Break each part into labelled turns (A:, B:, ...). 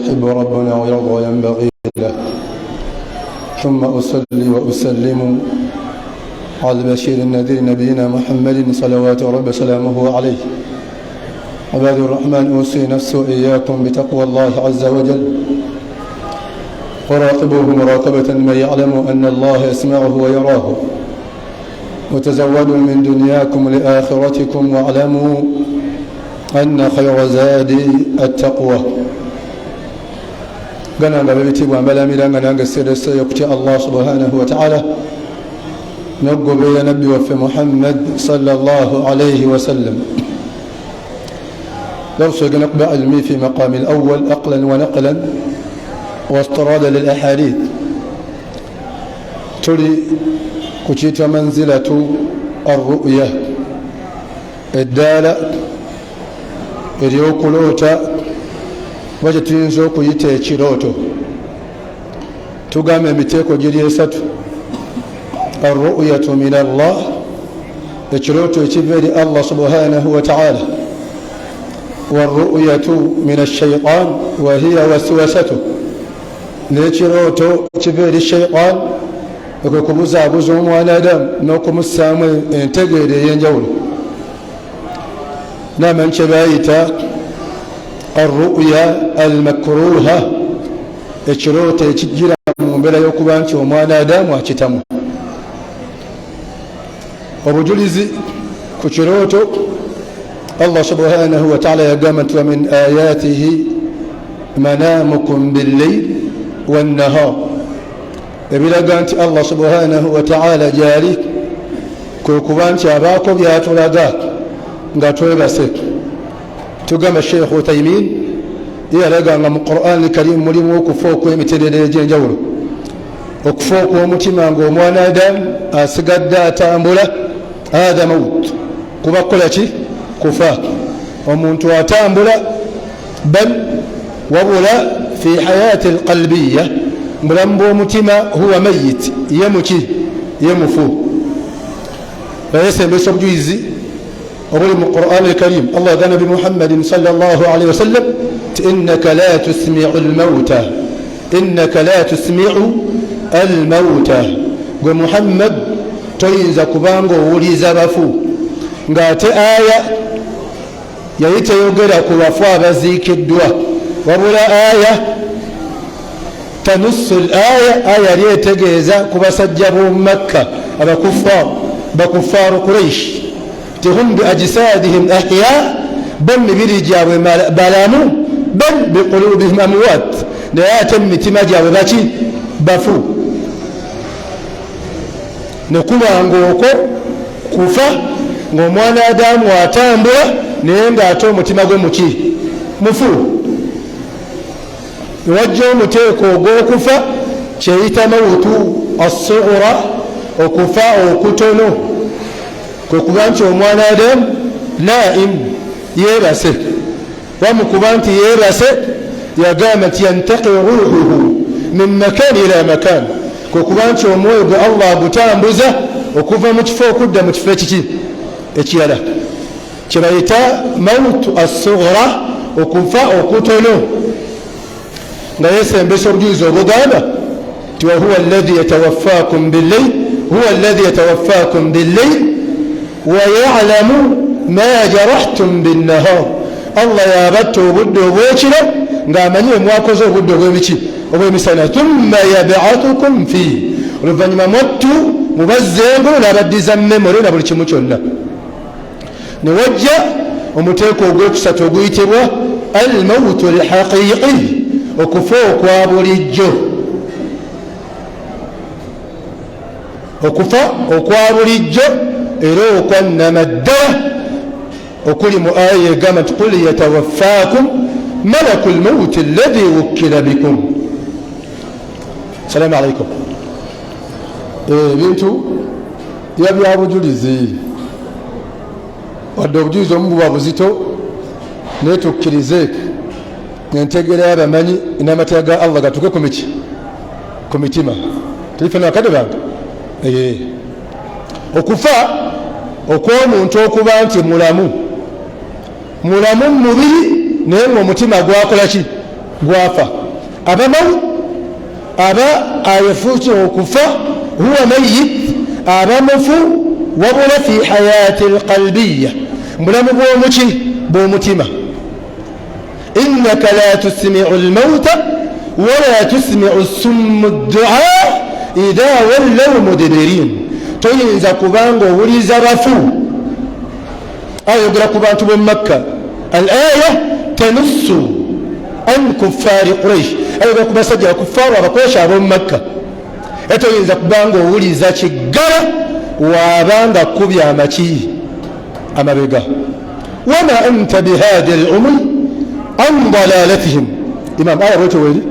A: يحب ربنا ويرضى ينبغي له. ثم أصلي وأسلم على البشير النذير نبينا محمد صلوات ربي وسلامه عليه. عباد الرحمن، أوصي نفسي وإياكم بتقوى الله عز وجل، وراقبوه مراقبة من يعلم أن الله يسمعه ويراه، وتزودوا من دنياكم لآخرتكم، واعلموا أن خير زاد التقوى. قنا ببيتي وعملا ميلان قنا قسير السيقتي الله سبحانه وتعالى نقو بي نبي وفي محمد صلى الله عليه وسلم. لو سيقنا نقبع علمي في مقام الأول أقلا ونقلا واسترادا للأحاديث. تلي كتيت منزلة الرؤية الدالة اليوكولوتا وجتينزو كيتي تشيروتو تقام بتيكو جريسة الرؤية من الله تشيروتو يتبري الله سبحانه وتعالى، والرؤية من الشيطان وهي وسوسته نتشيروتو تبري الشيطان وكوكوزا بوزوم ونادم نوكم السامي انتقل ينجول. نعم انشبايتا الرؤيا المكروهة اشروت تجيرا مبلا يوكوبانش ومانا دام واتشتامو وبجلزي كشروتو الله سبحانه وتعالى يقامت ومن آياته منامكم بالليل والنهار. بلا قانت الله سبحانه وتعالى جاري كوكوبانش أباكو بياتو لغاك نغاتو بسك. تقام الشيخ تيمين يلقى من القرآن الكريم مليم وكفوك ومتدرجين جوله وكفوك ومتمانغو موانا دام أسقد تأمبولا هذا موت كما قلتي كفاك ومنتوا تأمبولا بل وبلا في حياة القلبية ملمبو متما هو ميت يمتي يمفو فيسمى بسبجيزي وقال من القرآن الكريم الله قال بمحمد صلى الله عليه وسلم إنك لا تسمع الموتى، إنك لا تسمع الموتى. قال محمد توينز كبانغو وليز بفو قالت آية يأتي يقرأ كوافوا بزيك الدواء وبلا آية تنص الآية آية ليتجيزا كبسجبوا مكة بكفار قريش هم بأجسادهم أحياء بل برجاو بلامو بل بقلوبهم أموات لا تم تماجا وباتي بفو نقوم أنغوكو كوفا ngomwana adamu atambula naye ng'ate omutima gwe muki mufu. wajja omuteeko ogw'okufa kyeyita mawutu assughra okufa okutono kwekuba nti omwana adamu naim yeebase wamukuba nti yeebase yagamba nti yantaqi ruuhuhu min makan ila makan kwekuba nti omwoyo gwe Allah agutambuza okuva mu kifo okudda mu kifo ekiki ekirala kyebayita mawutu assughra okufa okutono nga yesembesa obujulizi obugamba ti wahuwa alladhi yatawaffakum billayl huwa alladhi yatawaffakum billayl ويعلم ما جرحتم بالنهار. الله يابت وبد وبوشنا نعمني مواكوز وبد وبوشي وبمسنا ثم يبعثكم فيه ولفن ما متوا مبزغ لابد زمم ولنا بالشموشنا نوجه ومتيكو غوكسة وغيتوا الموت الحقيقي وكفوك وابوليجو وكفا وكوابوليجو إلو كنا مدرة وكل مؤاية قامت قل يتوفاكم ملك الموت الذي وكل بكم. السلام عليكم. بنتو يبي أبو جلزي wadde obujulizi omububa buzito naye tukkirize nentegera abamanyi n'amateeka ga Allah gatuke ku mitima tulife nakade bange okufa okw'omuntu okuba nti mulamu mubiri naye ng'omutima gwakola ki gwafa aba ayafuuti okufa huwa mayit aba mufu wabula fi hayati alqalbiya mulamu bw'omutima innaka la tusmi'u almauta wala tusmi'u summu ad-du'a idha wallaw mudbirin toyinza kubanga owuliza bafu ayogera ku bantu b'e Makka al-aya tanussu an kuffari Quraysh ayogera ku basajja bakuffaru abakoresha ab'omu Makka etoyinza kubanga owuliza kiggala wabanga kubya amaki amabega wama anta bihadi al-umri an dalalatihim imam aya bwetyo weri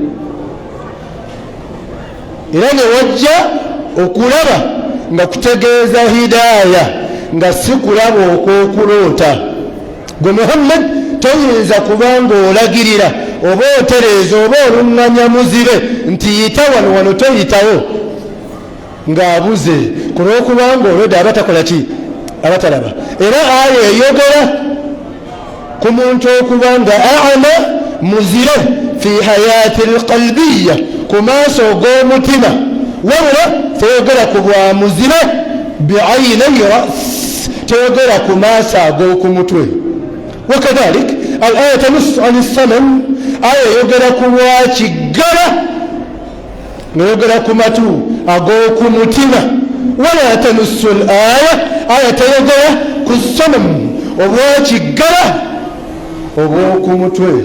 A: era ne wajja okulaba nga kutegeeza hidaaya nga si kulaba okwokuloota gwe Muhammad toyinza kubanga olagirira oba otereeza oba oluŋŋanya muzibe nti yita wano toyitawo ng'abuze kulwokubanga olwedde abatakola ki abatalaba era aya eyogera ku muntu okuba nga ama muzire fi hayati alqalbiya ku maaso g'omutima wabula teyogera ku bwa muzire biainai ras teyogera ku maaso ag'oku mutwe wakadhalik alaya tanussu an saman aya eyogera ku lwa kiggala ngayogera ku matu ag'oku mutima wala tanussu aya teyogera ku saman obwa kiggala obw'oku mutwe.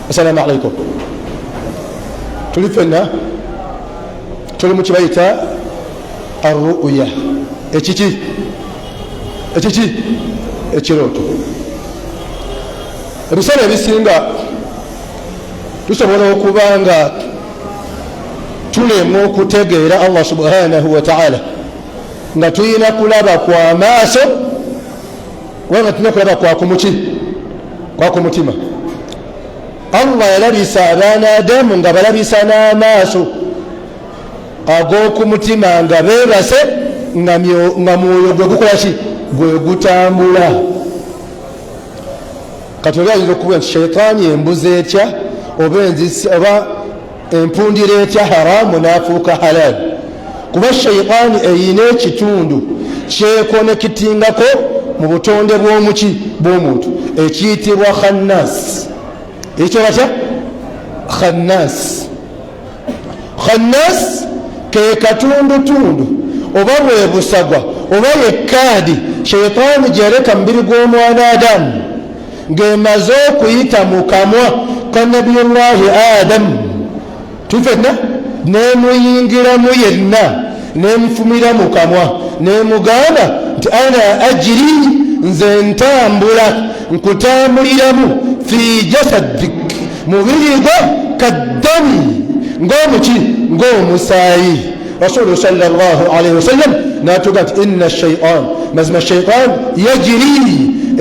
A: Assalamu alaikum. Tuli fenna tuli mu kibayita arru'ya ekiki ekirooto. Ebiseera ebisinga tusobola okuba nga tulema okutegeera Allah subhanahu wa ta'ala nga tuyina kulaba kwa maaso wanga tulina kulaba kwa ku mutima. Allah yalabisa abaana Adamu nga balabisa n'amaaso ag'oku mutima nga beebase nga mwoyo gwe gukola ki gwe gutambula. Kati oli ayinza okubuga nti sheitaani embuzi etya oba empundira etya haramu n'afuuka halal, kuba sheitaani eyina ekitundu kyekonekitingako mu butonde bw'omuntu ekiyitibwa khannas. Ekyo batya khannas ke katundutundu oba bwe busagwa oba ye kaadi sheitaani gyereka mubiri gw'omwana Adamu ng'emaze okuyita mu kamwa ka nabiyullahi Adamu tufenna n'emuyingiramu yenna n'emufumira mu kamwa n'emugamba nti ana ajiri nze ntambula nkutambuliramu fi jasadik mubiri gwo kaddami ng'omusaayi. Rasulu sallallahu alaihi wasallam natuga nti inna shaitan mazima shaitan yajiri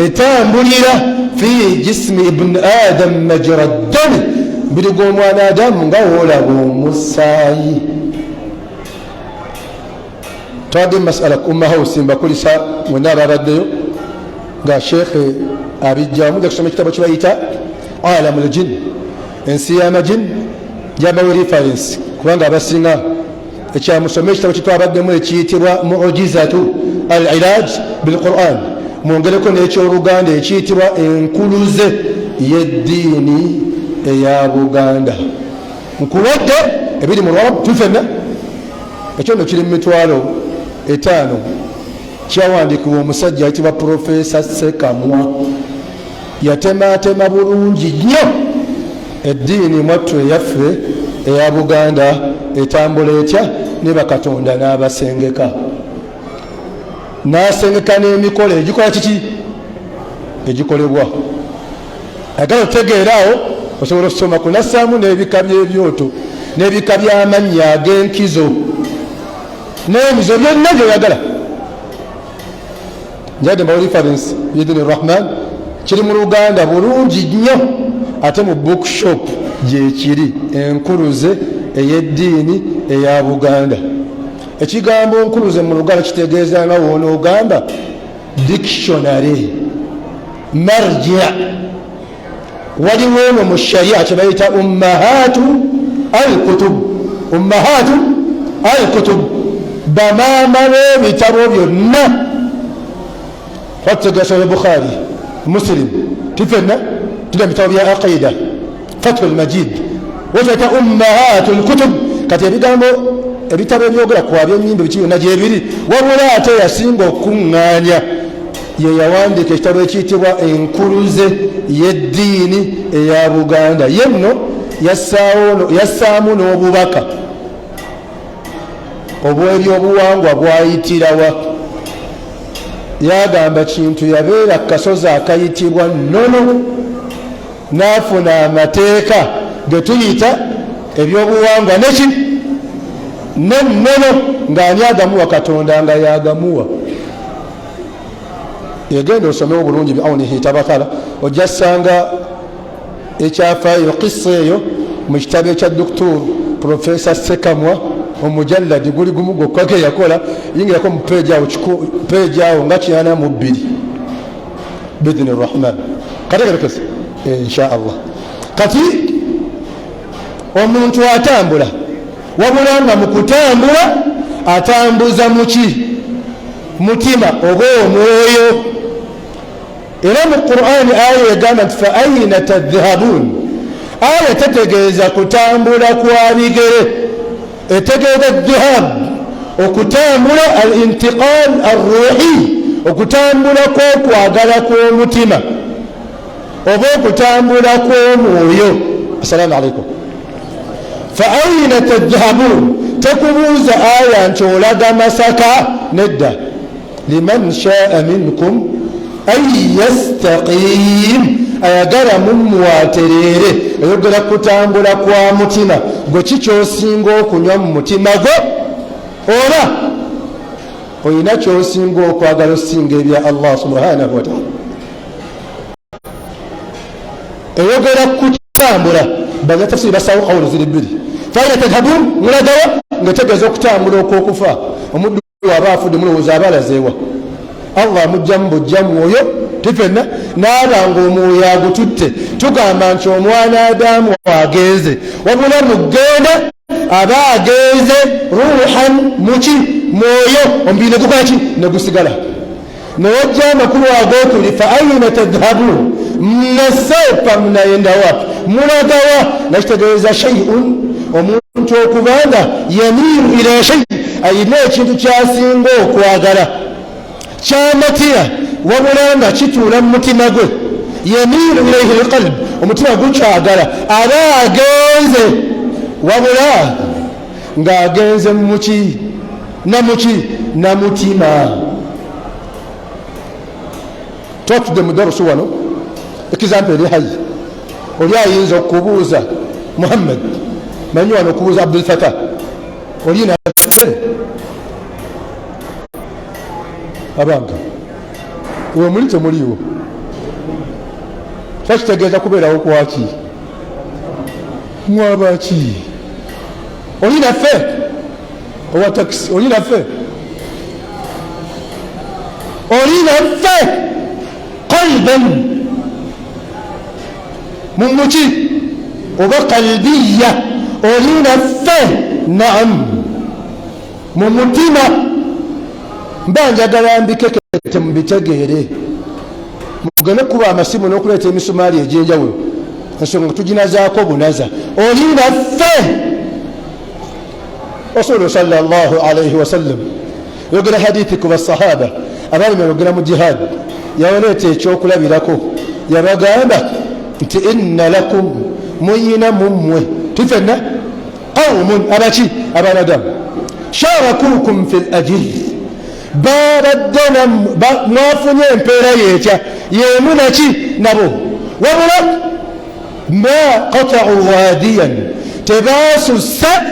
A: etambulira fi jismi ibn adam majra ddami mubiri gw'omwana Adamu nga woolaba omusaayi. Twadde masala ku umma house mbakulisa mwena ababaddeyo nga shekhe abijja mujja kusoma ekitabo kibayita alamul jin ensi y'amajin jabawe reference kubanga abasinga ekyamusoma ekitabo kitwabaddemu ekiyitibwa mu'jizatu al-ilaj bil-Qur'an mwongereko n'ekyoluganda ekiyitibwa enkuluze y'eddiini eya Buganda. Nkuwadde ebiri mu Lwarabu tufenna ekyo nno kiri mu mitwalo 5 kyawandiikibwa omusajja ayitibwa Profesa Sekamwa. Yatematema bulungi nnyo eddiini mwattu eyaffe eya Buganda etambula etya ne bakatonda n'abasengeka n'asengeka n'emikolo egikola kiki egikolebwa. Agala otegeeraawo osobola okusoma ku nassaamu n'ebika by'ebyoto n'ebika by'amannya ag'enkizo n'emizo byonna byoyagala. Njadde mbawo reference bidini rahman kiri mu Luganda bulungi nnyo ate mu bookshop gyekiri enkuluze ey'eddiini eya Buganda. Ekigambo nkuluze mu Luganda kitegeeza nga woona ogamba dictionary marji' waliwo mu sharia kyebayita ummahatu al-kutub bamaama b'ebitabo byonna fattegesa Bukhari Muslim tifenna tuna bitabo bya aqida Fathul Majid wafata ummahatul kutub kati ebigambo ebitabo ebyogera ku aby'ennyimba biki byonna gyebiri wabula ate yasinga okuŋŋaanya ye yawandiika ekitabo ekiyitibwa enkuluze y'eddiini eya Buganda yenno yassaamu n'obubaka obw'ebyobuwangwa bwayitirawa yagamba kintu yabeera ku kasozi akayitibwa Nnono n'afuna amateeka ge tuyita ebyobuwangwa neki n'ennono ng'ani agamuwa Katonda nga yagamuwa. Yegenda osome obulungi bi'awnihi tabakala ojja ssanga ekyafaayo kissa eyo mu kitabo ekya Dr. Professor Sekamwa omujalladi guli gumu gwokka ke yakola yingirako mu peegi awo nga 42 biidhni Rahman kategerekese insha Allah. Kati omuntu atambula wabula nga mu kutambula atambuza muki mutima oba omwoyo. Era mu Qur'ani aya egamba nti fa ayina tadhhabun, aya tetegeeza kutambula kwa bigere, etegeeza dhahab okutambula al-intiqal ar-ruhi, okutambula kw'okwagala kw'omutima oba okutambula kw'omwoyo. Assalamu alaikum. Fa ayina tadhhabun, tekubuuza aya nti olaga Masaka, nedda. Liman shaa minkum ay yastaqim, ayagala mumwaterere, ayogera kutambula kwa mutima gwe kikyosinga okunywa mu mutima gwo oba oyina kyosinga okwagala osinga ebya Allah subhanahu wa ta'ala. Ayogera kutambula banya tafsiri basawo qawlu ziri bbiri. Fayina tadhhabun mulagawa ngategeeza okutambula okw'okufa. Omuddu waba afudde mulowooza abalazeewa, Allah mujjamu bujja mwoyo tifenna naaba ng'omwoyo agututte. Tugamba nti omwana Adamu agenze, wabula mugenda aba agenze ruhan muki mwoyo, omubiri ne gukolaki ne gusigala. Newajja amakulu ag'okuli fa ayina tadhhabun, mnasepa mnayenda wapi, mulagawa. Nakitegeeza shay'un, omuntu okubanga yamiiru ila shay, ayina ekintu kyasinga okwagala kyamatira wabula nga kituula mu mutima gwe. Yamiiru ilayhi alqalb, omutima gukyagala, aba agenze wabula ng'agenze muki na mutima. Twatudde mu darusu wano ekizampa eri hayi, oli ayinza okubuuza Muhammad, manyi wano okubuuza Abdul Fattah, olina abanga ewe muli temuliwo, kyakitegeeza kubeerawo kwaki mwabaki. Oli naffe owa takisi, oli naffe qalban mumuki oba qalbiya, oli naffe naam mu mutima. Mbanjagala mbikekete mubitegeere, mugende kuba amasimu n'okuleeta emisumaali egy'enjawulo, ensonga tuginazaako bunaza. Oli naffe. Rasulu sallallahu alayhi wa sallam yogera hadithi ku basahaba abaali bayogera mu jihad, yawaleeta ekyokulabirako, yabagamba nti inna lakum, muyina mummwe tifenna qawmun abaki abanadamu sharakukum fil ajri, babaddena mwafunye empeera yeetya yemu naki nabo, wabula ma qata'u wadiyan, tebasussa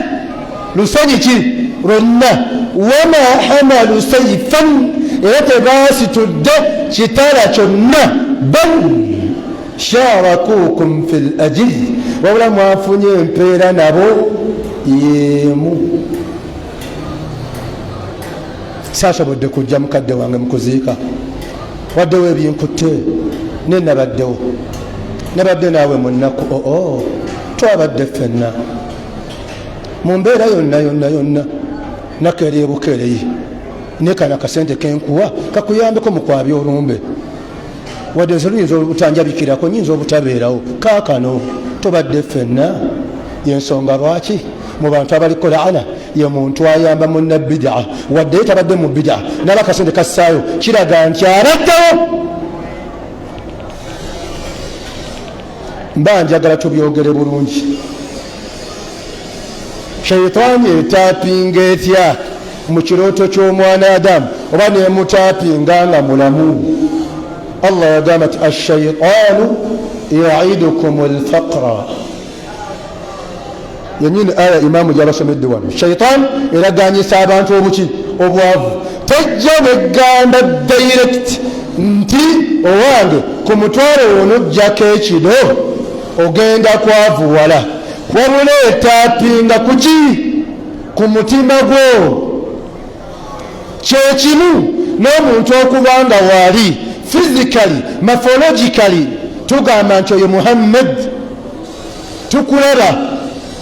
A: lusanyi ki lwonna, wama hamalu sayfan, era tebasitudde kitala kyonna, bal sharakukum fil ajri, wabula mwafunye empeera nabo yemu. Saasobodde kujja mukadde wange mukuziika, waddewo ebinkutte nenabaddewo nabadde naawe mu nnaku twabadde ffenna mu mbeera yonna nnaku eri ebukeereyi nekana akasente kenkuwa kakuyambeko mu kwabya olumbe wadde nze luyinza obutanjabikirako nyinza obutabeerawo kaakano tobadde ffenna yensonga lwaki mu bantu abaliko laana ye muntu ayamba munna bid'a wadde tabadde mu bid'a naba akasente kassaayo kiraga nti abaddewo. Mba njagala tubyogere bulungi. Shaitani etapinga etya mu kirooto ky'omwana Adamu oba nemutapinga nga mulamu. Allah yagamba nti ash-shaytanu ya'idukum al-faqra. Yenyini aya imamu gyabasomedde wano. Shaitan eraganyisa abantu obuki obwavu. Tejja negamba direct nti owange ku mutwalo ono jjako ekido ogenda kwavuwala, wabula etapinga kuki ku mutima gwo. Kyekimu n'omuntu okubanga waali physically morphologically tugamba nti oyo Muhammad, tukulaba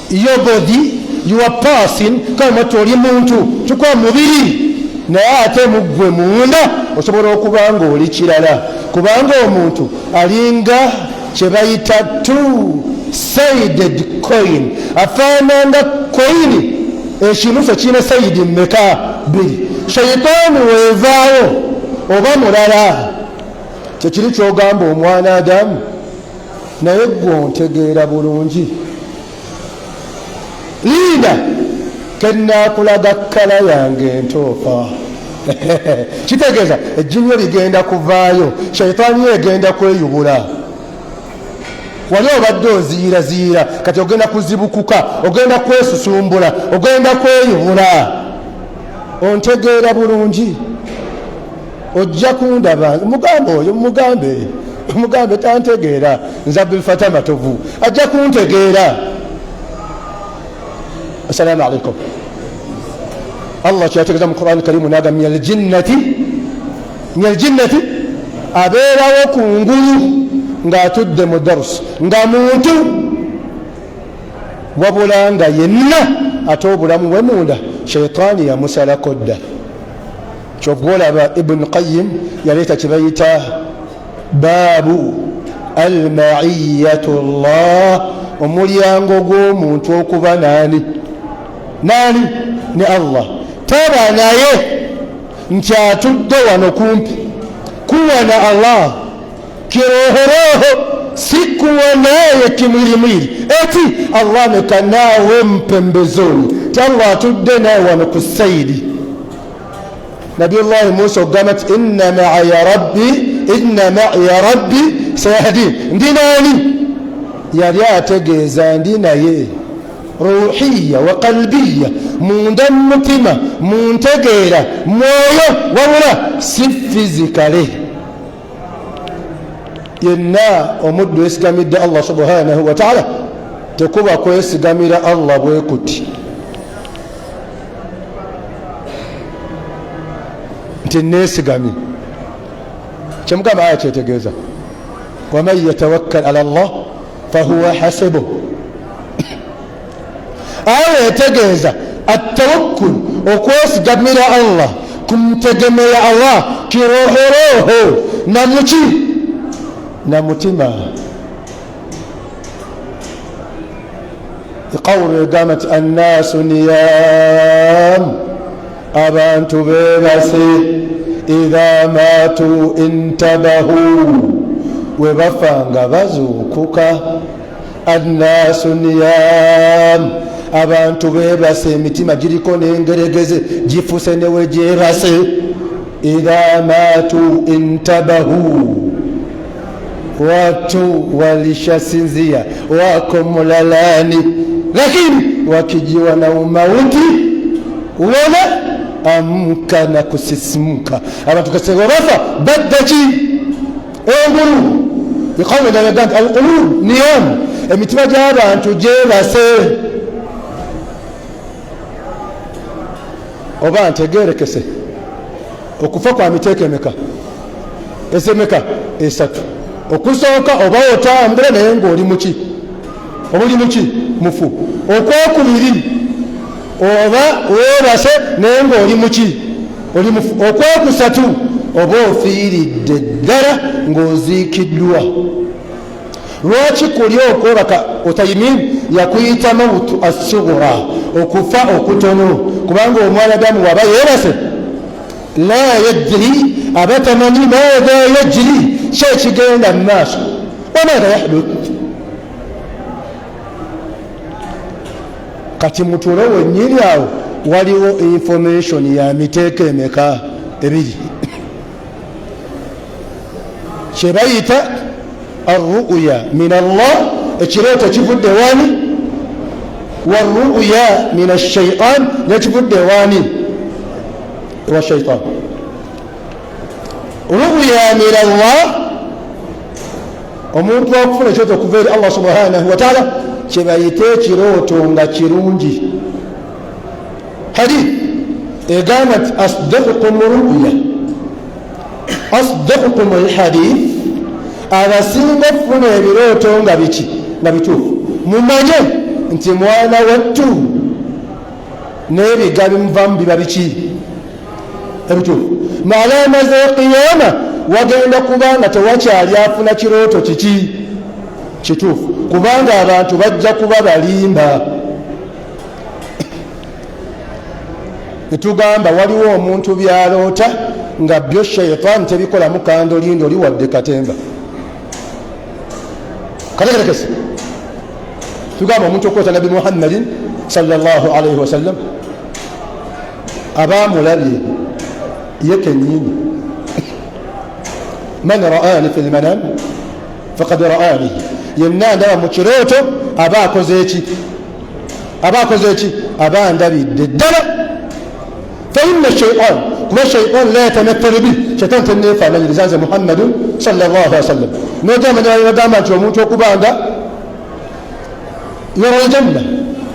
A: your body your person kama toli muntu tukwa mubiri naye ate mugwe munda osobola okubanga oli kirala, kubanga omuntu alinga kyebayita two-sided coin, afaananga coin ekinusa kirina sayidi mmeka bbiri. Shaitani weevaawo oba mulala kyekiri kyogamba omwana Adamu, naye gwe ontegeera bulungi. Linda kennaakulaga kkala yange entoofa. Kitegeeza ejjinyo ligenda kuvaayo, Shaitani egenda kweyubula. Wali obadde oziiraziira kati ogenda kuzibukuka, ogenda kwesusumbula, ogenda kweyubula. Ontegeera bulungi. Ojja kundaba mugambe oyo mugambe tantegeera, nze Abdul Fatah Matovu ajja kuntegeera. Assalamu alaikum. Allah kyategeeza mu Qur'an Karimu naga min aljinnati abeerawo ku ngulu ng'atudde mu darus nga muntu, wabula nga yenna ate obulamu we munda Shaitani yamusalako dda. Kyova olaba Ibn Qayyim yaleeta kye bayita baabu almaiyatullah, omulyango gw'omuntu okuba nani ne Allah, taba naye nti atudde wano kumpi kuwa na Allah kirohoroho, si kuwa naye kimwilimwili eti Allah ameka naawe mpembezoni, ti Allah atudde naye wano ku sayidi. Nabiyullahi Musa ogamba nti inna ma'iya rabbi sayahdin, ndi nani? Yali ategeeza ndi naye ruhiya wa qalbiya, munda mutima muntegeera mwoyo, wabula si fizikale. Yenna omuddu yesigamidde Allah subhanahu wa ta'ala tekuba kwesigamira Allah bwe kuti nti neesigamye. Kyemugamba aya kyetegeeza waman yatawakkal ala Allah fahuwa hasibuh. Aya etegeeza atawakkul, okwesigamira Allah, kumtegemera Allah kirohoroho namuki na mutima. Qawlu egamat annaasu niyam, abantu beebase idha maatu intabahu, we bafa nga bazuukuka. Annaasu niyam, abantu beebase emitima giriko n'engeregeze gifuse ne we gyebase. Idha maatu intabahu, watu walishasinzia wako mlalani, lakini wakijiwa na umauti wana amka na kusisimuka. Abantu kasema wafa badaki engulu biqawli la yagant alqulub niyam, emitima gy'abantu gyebase. Oba ntegeerekese okufa kwa miteeko emeka? Esemeka? Esatu. okusooka oba otambula naye ng'oli muki obuli muki mufu. Okwokubiri oba weebase naye ng'oli muki oli mufu. Okwokusatu oba ofiiridde ddala ng'oziikiddwa. Lwaki kuli okwebaka otayimini yakuyita mawutu assughra, okufa okutono, kubanga omwana damu waba yeebase la yadri aba tamanyi maadha yajri ki ekigenda mu maaso wamaadha yahduth. Kati mutulo wennyini awo waliwo information ya miteeko emeka ebiri kyebayita arru'ya min Allah, ekirooto kivudde wani, warru'ya min ashaitan, nekivudde wani wa shaitan. Ru'ya min Allah, omuntu wakufuna ekirooto okuva eri Allah subhanahu wa ta'ala kyebayita ekirooto nga kirungi. Hadith egamba nti asdaqukum ru'ya, asdaqukum alhadith, abasinga okufuna ebirooto nga biki nga bituufu. Mumanye nti mwana wattu n'ebiga bimuvamu biba biki ebituufu. Malama z'ekiyama wagenda kubanga tewakyali afuna kirooto kiki kituufu, kubanga abantu bajja kuba balimba. Netugamba waliwo omuntu byaloota nga byo shayitaani tebikola mukando lindo oli wadde katemba katekerekese. Tugamba omuntu okwota Nabi Muhammadin sallallahu alaihi wasallam abamulabye ye kennyini, man ra'ani fi lmanam faqad ra'ani, yenna ndaba mu kirooto aba akoze eki, aba ndabidde ddala. فإن الشيطان كما الشيطان لا يتمثل به، شيطان تنفع من لزاز محمد صلى الله عليه وسلم ندامت وموت وكباندا يرى الجنة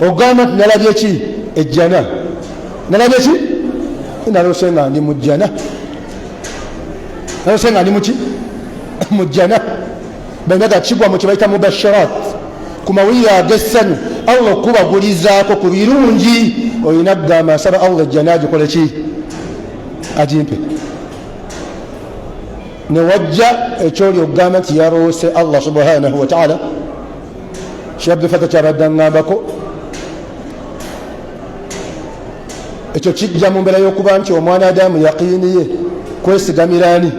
A: وقامت نلابيتي الجنة نلابيتي إن رسولنا عندي مجنة، رسولنا عندي مجنة بندا تشبه متبايت مبشرات كما ويا جسن الله كوبا غريزاكو كبيرونجي oyinagga amasaba Allah ejjanaji kole ki ajimpe ne wajja ekyoli okugamba nti yaroose Allah subhanahu wa ta'ala. Sheikh Abdul Fattah kyabadde ngambako ekyo kijja mu mbeera y'okuba nti omwana Adamu yaqiini ye kwesigamirani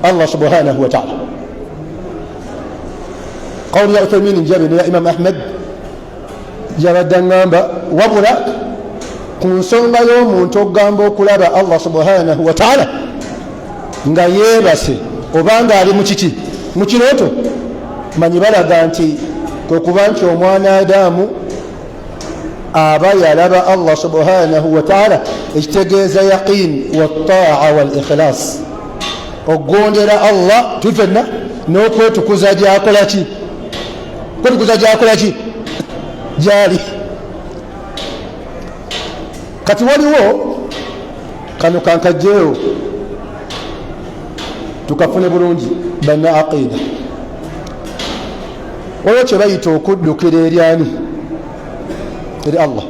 A: Allah subhanahu wa ta'ala. Qawli ya Uthaymin njabini ya Imam Ahmad yabadde ngamba wabula ku nsonga y'omuntu okugamba okulaba Allah subhanahu wa ta'ala nga yeebase obanga ali mu kiki mu kirooto, manyi balaga nti kwekuba nti omwana Adamu aba yalaba Allah subhanahu wa ta'ala, ekitegeeza yaqin wa taa wal ikhlas, okugondera Allah tufenna n'okwetukuza gyakola ki, kwetukuza gyakola ki gyali. Kati waliwo kano kankajjeewo tukafune bulungi banna aqida. Waliwo kye bayita okuddukira eryani eri Allah.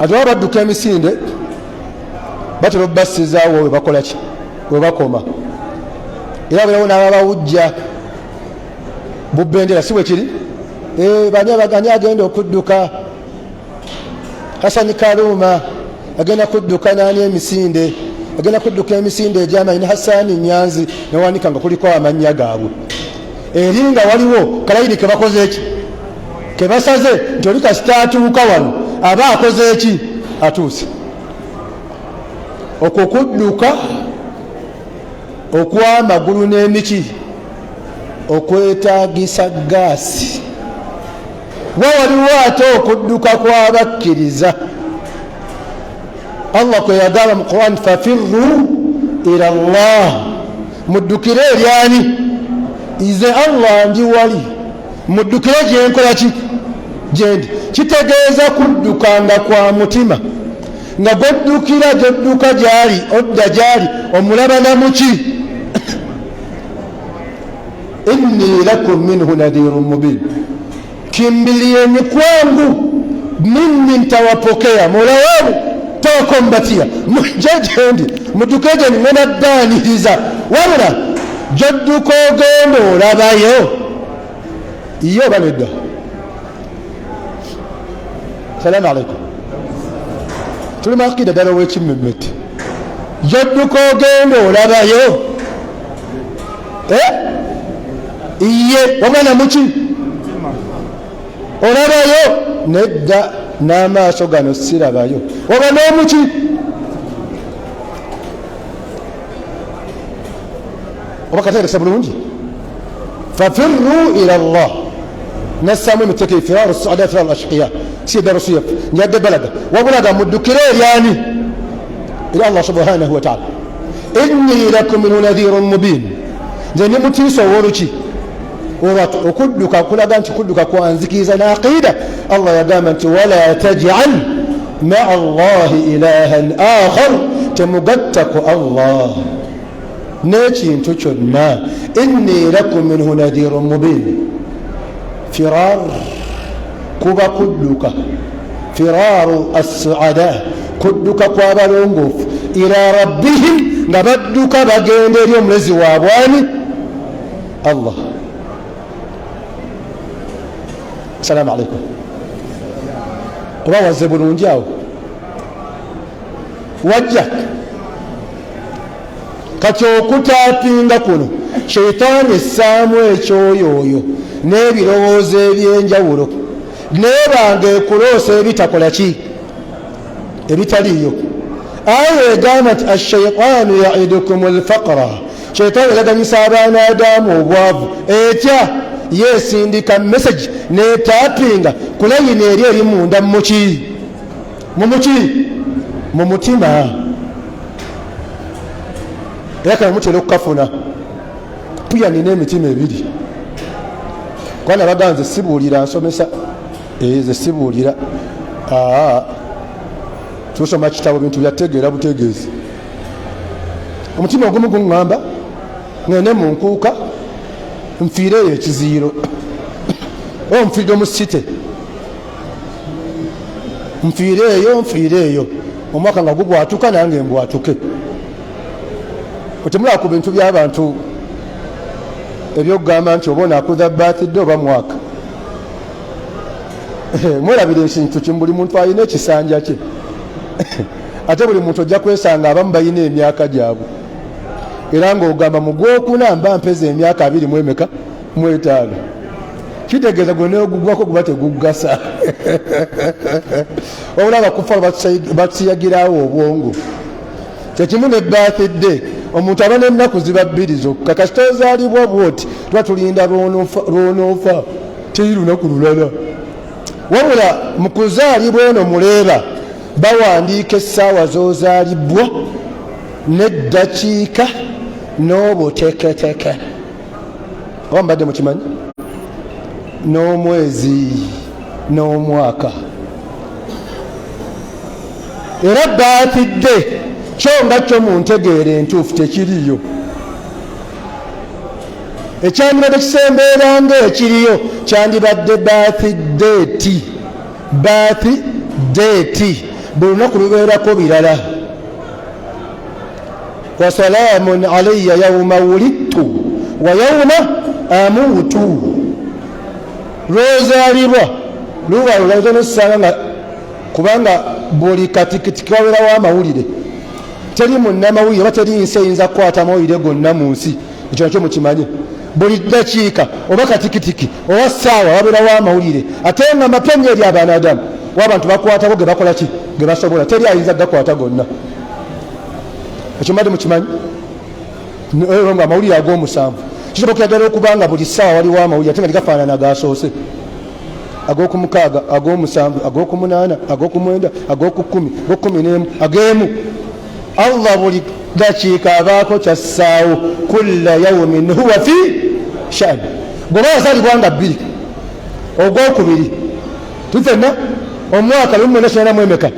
A: Ate baba badduka emisinde batera obbasizaawo we bakola ki we bakoma, era bulawo n'ababawujja bubbendera si bwe kiri. Bani abaganya agenda okudduka Hasani Karuma agenda kudduka nani emisinde, agenda kudduka emisinde egy'amanyi Hasani Nyanzi newanika nga kuliko amannya gaabwe. Eri nga waliwo kalayini ke bakoze eki ke basaze nti oli kasita atuuka wano aba akoze eki atuuse. Okwo kudduka okw'amagulu n'emiki okwetaagisa gaasi. Waliwo ate okudduka kw'abakkiriza. Allah kwe yagamba mu Quran fafirru ila Allah, muddukire eryani ize Allah ndi wali, muddukire gyenkola ki gyendi. Kitegeeza kuddukanga kwa mutima nga gwoddukira gyodduka gyali odda gyali omulaba namuki inni lakum minhu nadhirun mubin, kimbilieni kwangu mimi nitawapokea, mola wangu tawakombatia, mujejendi mutukejeni mwenaddaniriza wabula jodduka ogenda olabayo iyo banedda. Salamu alaikum. Tuli makida ddala ow'ekimmemmette, jodduka ogenda olabayo iye wamwana muki olabayo nedda n'amaaso gano sirabayo oba n'omuki. oba katerekesa bulungi fafirru ila llah nassamu emiteka ifiraru suada firaru ashqiya si darusu yaffe njadde balaga wabulaga muddukire eryani ila allah subhanahu wa taala. inni lakum minhu nadhirun mubin, nze ndi mutiisa ow'oluki okudduka kulaga nti kudduka kwanzikiriza n'aqiida. allah yagamba nti wala tajal maa allahi ilahan akhar, temugattako allah n'ekintu kyonna. inni lakum minhu nadhirun mubin, firar kuba kudduka, firaru assuada kudduka kw'abalongoofu, ila rabbihim nga badduka bagenda eri omulezi waabwani allah. Assalamu alaikum. oba wazze bulungi awo wajja kati okutaapinga kuno sheitaani essaamu ekyoyooyo n'ebirowoozo ebyenjawulo neebanga ekuloosa ebitakola ki ebitaliyo. aya egamba nti ashaitaanu yaidukum alfaqra, sheitaani eraganyisa abaana adamu obwavu, etya yesindika message netaapinga kulayini eri eri munda mumuki mu mutima, era kana mutera okukafuna. puya nina emitima ebiri, kwana bagaa nze sibuulira nsomesa, ze sibuulira tusoma kitabo bintu byategeera butegeezi. omutima ogumu guŋŋamba ŋŋende mu nkuuka nfiireeyo ekiziiro, oba nfiirire omusite, nfiireeyo omwaka nga gubwatuka nange mbwatuke. otemulaba ku bintu by'abantu ebyokugamba nti oba onaakuza birthday oba mwaka. mwerabira ekintu kimu, buli muntu alina ekisanja kye ate buli muntu ojja kwesanga abamu balina emyaka gyabwe, era ng'ogamba mu gwokuna mba mpeza emyaka 25 kitegeeza gwe neogugwako guba teguggasa. wabula abakufa batusiyagirawo obwongo. kyekimu ne birthday, omuntu aba n'ennaku ziba 2 zokka. kasita ozaalibwa bwoti tuba tulinda lwonoofa, teri lunaku lulala. wabula mu kuzaalibwa eno muleeba bawandiika essaawa z'ozaalibwa n'eddakiika n'obuteketeke, oba mbadde mukimanyi, n'omwezi n'omwaka. era birthday kyo nga kyo mu ntegeera entuufu tekiriyo. ekyandibadde kisembeera ng'ekiriyo kyandibadde birthday. buli lunaku lubeerako birala. wasalamun alayya yauma wulidtu wa yauma amuutu, lwozaalibwa luba lulazo nosanga nga kubanga buli katikitiki wabeerawo amawulire. teri munnamawulire oba teri nsi eyinza kukwata amawulire gonna mu nsi, ekyo nakyo mukimanye. buli ddakiika oba katikitiki oba ssaawa wabeerawo amawulire, ate nga mapenya eri abanadamu w'abantu bakwatako ge bakola ki ge basobola, teri ayinza gakwata gonna. ekyo mbadde mukimanyi. nga amawulire ag'omusanvu kisobokera ddala okubanga buli ssaawa waliwo amawulire ate nga tegafaanana gasoose, ag'okumukaaga, ag'omusanvu, ag'okumunana, ag'okumwenda, ag'okukumi, ag'okumi-n'emu, ag'emu. allah buli dakiika abaako kyassaawo, kulla yawmin huwa fi sha'ni. bw'oba wazaalibwa nga 2 ogwokubiri tufenna omwaka 1994 emeka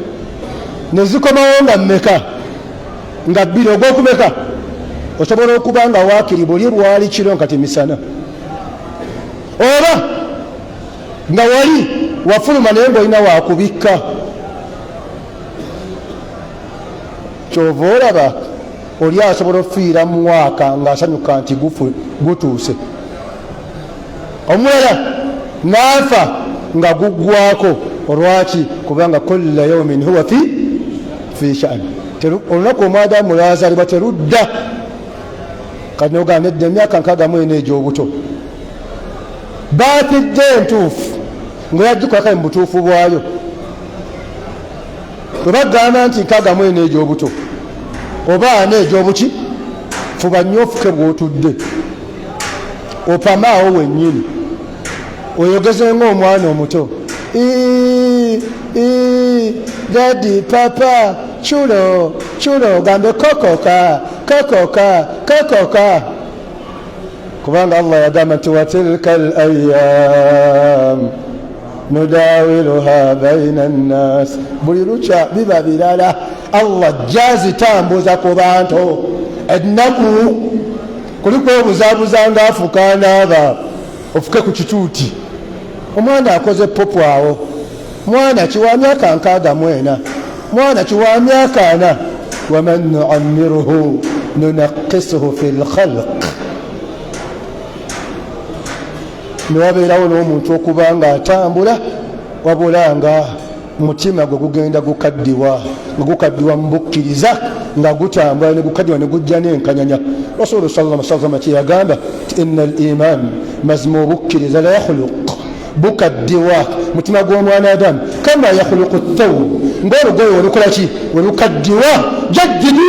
A: nezikomawo nga mmeka nga 2 ogwokumeka, osobola okuba nga waakiri buli lwali kiro nkati misana oba nga wali wafuluma naye ng'olina wakubikka. Kyova olaba oli asobola okufiira mu mwaka ng'asanyuka nti gutuuse, omulala n'afa nga guggwako. Olwaki? kubanga kulla yawmin huwa fi sha'ni. Olunaku omwadamu lwazaalibwa terudda. Kati nogamba edda emyaka 64 egy'obuto baatidde entuufu ng'oyagikola kale mu butuufu bwayo. Bwe bagamba nti 64 egy'obuto oba 4 egy'obuki, fuba nnyo ofuke bw'otudde opamaawo wennyini oyogeze ng'omwana omuto. Dadi, papa, chulo, gambe kokoka. Kubanga Allah yagamba nti wa tilka al-ayyam nudawiluha baina an-nas. Buli lukya biba birala. Allah jazitambuza ku bantu. Ennaku kuliko obuzaabuza ng'afuka anaaba ofuke ku kituuti. Omwana akoze popo awo, mwana kiwa myaka 64, mwana kiwa myaka 4. waman nu'ammiruhu nunaqqisuhu fil khalq. Niwabeerawo n'omuntu okuba nga atambula wabula nga mutima gwe gugenda gukaddiwa, nga gukaddiwa mu bukkiriza, nga gutambula ne gukaddiwa ne gujja n'enkanyanya. Rasulu sallallahu alaihi wasallam kyeyagamba nti inna al-iman mazmu bukkiriza la yakhluq, bukaddiwa mutima gw'omwana Adamu kama yakhluqu at-thawb, ng'olugoye olukola ki olukaddiwa. Jaddidu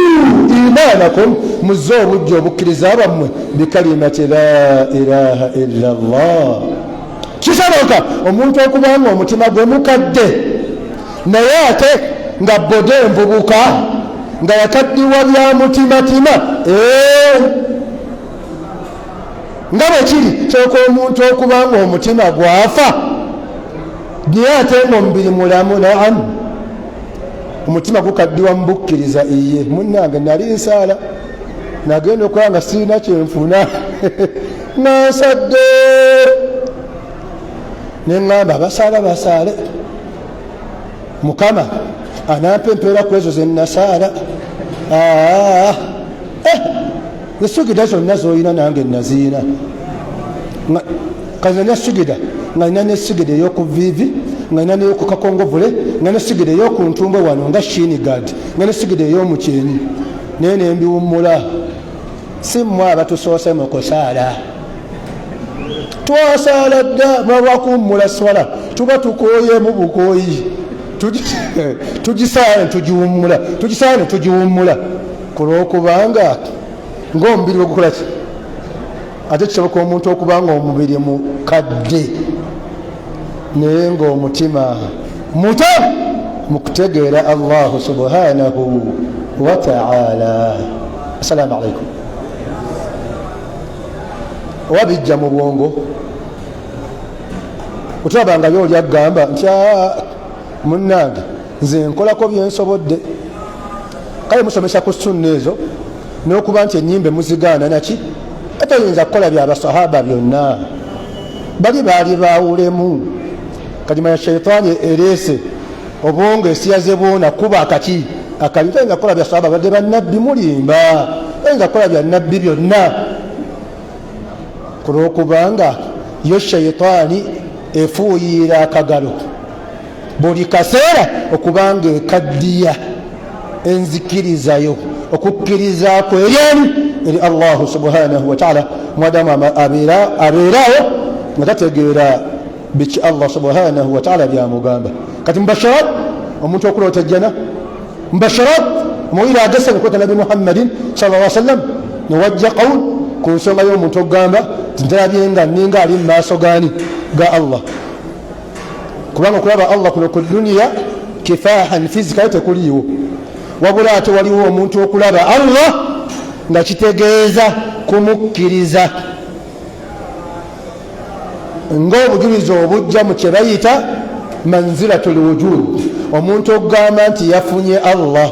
A: imanakum, muzze obujja obukkiriza bwammwe bikalimati la ilaha illa Allah. Kisoboka omuntu okubanga omutima gwe mukadde naye ate nga bode envubuka nga yakaddiwa bya mutimatima. Nga bwe kiri kyokka omuntu okubanga omutima gwafa naye ate ng'omubiri mulamu. Naamu, omutima gukaddiwa mu bukkiriza. Iye munnange nali nsaala nagenda okuba nga sirina kyenfuna nansadde neŋŋamba basaale Mukama anampa empeera ku ezo ze nasaala. Esugida zonna z'olina nange naziina. Kazanya sugida nga nina n'esugida ey'okuviivi, nga nina n'ey'oku kakongovule, nga n'esugida ey'oku ntumbwe wano nga shinigad, nga n'esugida ey'omukyenyi, naye ne mbiwummula. Si mmwe abatusoose mu kusaala, twasaala dda mwabwakuwummula swala tuba tukooye mu bukooyi. Tugisaale tugiwummula kulwokubanga ng'omubiri gwe gukola ki. Ate kisoboka omuntu okubanga omubiri mukadde naye ng'omutima muto mu kutegeera Allahu subhanahu wa ta'ala. Assalamu alaikum. Oba bijja mu bwongo otulabanga y'oli agamba nti munnange nze nkolako byensobodde. Kale musomesa ku sunna ezo n'okuba nti ennyimbe muzigaana naki atayinza kukola by'abasahaba byonna. Bali baali baawulemu. Kalima ya shaitaani ereese obwongo esiyaze bwona kuba akaki akali. Tayinza kukola bya sahaba badde bannabbi mulimba, tayinza kukola bya nabbi byonna kulwokubanga yo shaitaani efuuyira akagalo buli kaseera okubanga ekaddiya enzikirizayo okukkiriza kwe eri Allahu subhanahu wa ta'ala. Mwadamu abeerawo nga tategeera biki Allah subhanahu wa ta'ala byamugamba. Kati mubasharat omuntu okulota jjana, mubasharat muwira agasa okukwata Nabi Muhammadin sallallahu alaihi wasallam newajja qawl ku nsonga y'omuntu okugamba ntalabye nga ninga ali mu maaso gaani ga Allah. Kubanga okulaba Allah kuno ku duniya kifahan fizika tekuliiwo, wabula ate waliwo omuntu okulaba Allah nga kitegeeza kumukkiriza ng'obujulizi obujja mu kye bayita manzilatul wujud. Omuntu okugamba nti yafunye Allah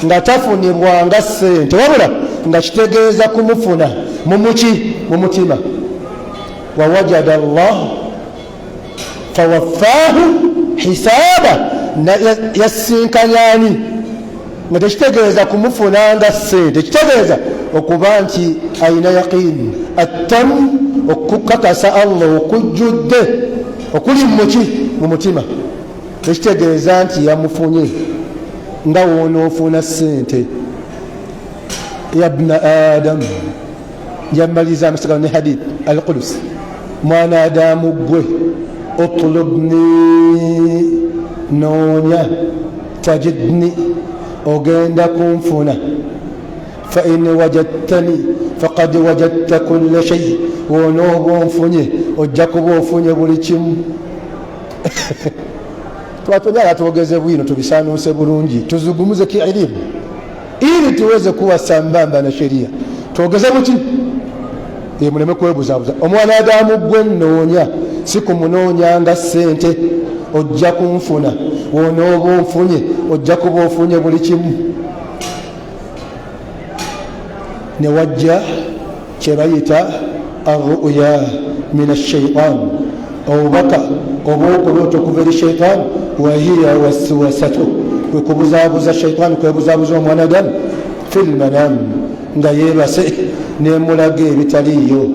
A: nga tafunibwanga ssente wabula nga kitegeeza kumufuna mu mutima. ووجد الله فوفاه حسابه yasinkanyani nga tekitegeeza kumufunanga ssente, kitegeeza okuba nti alina yaqiini attamu okukakasa Allah okujjudde okuli mu mutima, tekitegeeza nti yamufunye nga woonoofuna ssente. yabna adam yamaliza amasagano ne hadith al-Qudus, mwana adamu gwe utlubni noonya tajidni ogenda kunfuna fa in wajadtani faqad wajadta kulla shay, wonooba onfunye ojja kuba ofunye buli kimu. twatonyala tuogeze bwino tubisanuuse bulungi, tuzungumuze kielimu ili tuweze kuwa sambamba na sheria. tuogeze buti muleme kwebuzabuza. omwanadamu gwe nnoonya, si kumunoonyanga ssente ojja kunfuna, wonooba onfunye ojja kuba ofunye buli kimu. ne wajja kye bayita arruya min ashaitan, obubaka obwokuloota okuva eri shaitan, wahiya waswasatu, kwekubuzaabuza shaitan, kwebuzaabuza omwanadamu fil manam, nga yeebase nemulaga ebitaliiyo.